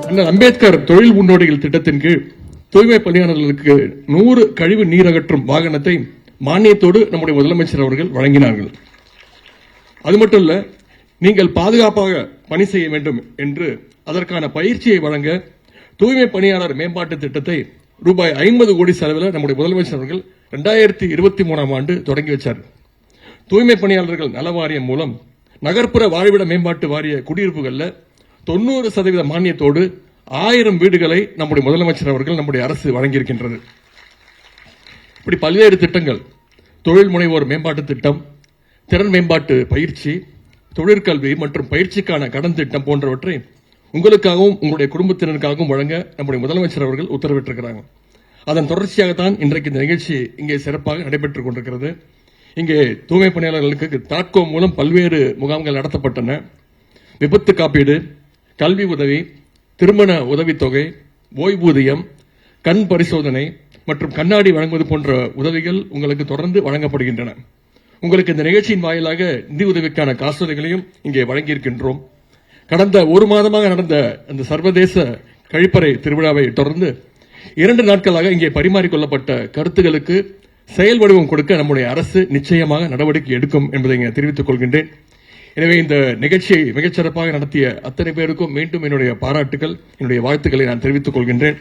அண்ணல் அம்பேத்கர் தொழில் முன்னோடிகள் திட்டத்தின் கீழ் தூய்மை பணியாளர்களுக்கு 100 கழிவு நீர் அகற்றும் வாகனத்தை மானியத்தோடு நம்முடைய முதலமைச்சர் அவர்கள் வழங்கினார்கள். அது மட்டும் இல்ல, நீங்கள் பாதுகாப்பாக பணி செய்ய வேண்டும் என்று அதற்கான பயிற்சியை வழங்க தூய்மை பணியாளர் மேம்பாட்டு திட்டத்தை ரூபாய் 50 கோடி செலவில் நம்முடைய முதலமைச்சர் அவர்கள் 2023ஆம் ஆண்டு தொடங்கி வச்சார். தூய்மை பணியாளர்கள் நல வாரியம் மூலம் நகர்ப்புற வாழ்விட மேம்பாட்டு வாரிய குடியிருப்புகளில் 90% மானியத்தோடு 1000 வீடுகளை நம்முடைய முதலமைச்சர் அவர்கள் நம்முடைய அரசு வழங்கியிருக்கின்றது. இப்படி பல்வேறு திட்டங்கள், தொழில் முனைவோர் மேம்பாட்டு திட்டம், திறன் மேம்பாட்டு பயிற்சி, தொழிற்கல்வி மற்றும் பயிற்சிக்கான கடன் திட்டம் போன்றவற்றை உங்களுக்காகவும் உங்களுடைய குடும்பத்தினருக்காகவும் வழங்க நம்முடைய முதலமைச்சர் அவர்கள் உத்தரவிட்டிருக்கிறாங்க. அதன் தொடர்ச்சியாகத்தான் இன்றைக்கு இந்த நிகழ்ச்சி இங்கே சிறப்பாக நடைபெற்றுக் கொண்டிருக்கிறது. இங்கே தூய்மை பணியாளர்களுக்கு தாட்கோ மூலம் பல்வேறு முகாம்கள் நடத்தப்பட்டன. விபத்து காப்பீடு, கல்வி உதவி, திருமண உதவித்தொகை, ஓய்வூதியம், கண் பரிசோதனை மற்றும் கண்ணாடி வழங்குவது போன்ற உதவிகள் உங்களுக்கு தொடர்ந்து வழங்கப்படுகின்றன. உங்களுக்கு இந்த நிகழ்ச்சியின் வாயிலாக நிதி உதவிக்கான காசோலைகளையும் இங்கே வழங்கியிருக்கின்றோம். கடந்த ஒரு மாதமாக நடந்த அந்த சர்வதேச கழிப்பறை திருவிழாவை தொடர்ந்து 2 நாட்களாக இங்கே பரிமாறிக்கொள்ளப்பட்ட கருத்துகளுக்கு செயல் வடிவம் கொடுக்க நம்முடைய அரசு நிச்சயமாக நடவடிக்கை எடுக்கும் என்பதை தெரிவித்துக் கொள்கின்றேன். எனவே இந்த நிகழ்ச்சியை மிகச்சிறப்பாக நடத்திய அத்தனை பேருக்கும் மீண்டும் என்னுடைய பாராட்டுகள், என்னுடைய வாழ்த்துக்களை நான் தெரிவித்துக் கொள்கின்றேன்.